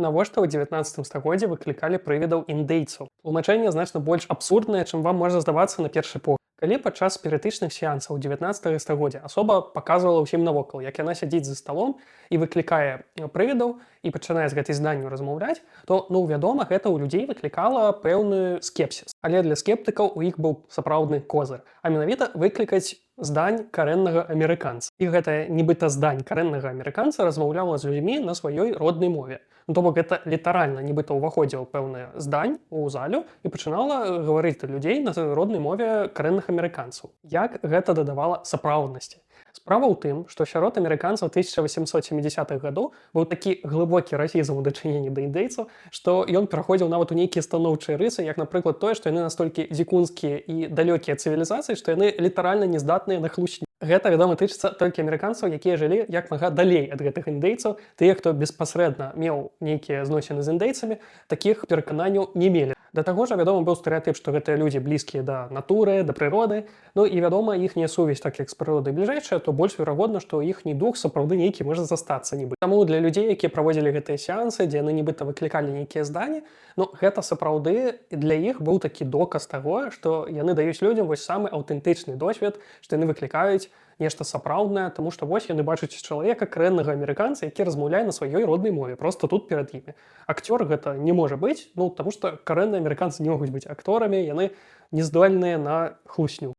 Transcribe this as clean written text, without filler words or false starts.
Навошта ў 19 стагоддзі выклікалі прывідаў індейцаў? Тлумачэнне значна больш абсурднае, чым вам можа здавацца на першы погляд. Калі падчас спірытычных сеансаў 19 стагоддзя асоба паказвала ўсім навокал, як яна сядзіць за сталом і выклікае прывідаў і пачынае з гэтай зданню размаўляць, то вядома, гэта ў людзей выклікала пэўны скепсіс. Але для скептыкаў у іх быў сапраўдны козыр, а менавіта выклікаць здань карэннага амерыканца. І гэтая нібыта здань карэннага амерыканца размаўляла з людзьмі на сваёй роднай мове. То бок гэта літаральна нібыта ўваходзіла пэўная здань у залю і пачынала гаварыць да людзей на роднай мове карэнных амерыканцаў. Як гэта дадавала сапраўднасці? Справа ў тым, што сярод амерыканцаў 1870-х гадоў быў такі глыбокі расізм у дачыненні да індейцаў, што ён пераходзіў нават у нейкія станоўчыя рысы, як, напрыклад, тое, што яны настолькі дзікунскія і далёкія цывілізацыі, што яны літаральна не здатныя на хлусні. Гэта, вядома, тычыцца толькі амерыканцаў, якія жылі як мага далей ад гэтых індейцаў. Тыя, хто беспасрэдна меў нейкія зносіны з індейцамі, такіх перакананняў не мелі. Да таго ж, вядома, быў стэрэатып, што гэтыя людзі блізкія да натуры, да прыроды. І, вядома, іхняя сувязь, так як з прыродай бліжэйшая, то больш верагодна, што іхні дух сапраўды нейкі можа застацца нібыта. Таму для людзей, якія праводзілі гэтыя сеансы, дзе яны нібыта выклікалі нейкія здані, гэта сапраўды для іх быў такі доказ таго, што яны даюць людзям вось самы аўтэнтычны досвед, што яны выклікаюць нешта сапраўднае, таму што вось яны бачаць чалавека карэннага амерыканца, які размаўляе на сваёй роднай мове, проста тут перад імі. Акцёр гэта не можа быць, таму што карэнныя амерыканцы не могуць быць акторамі, яны не здольныя на хлусню.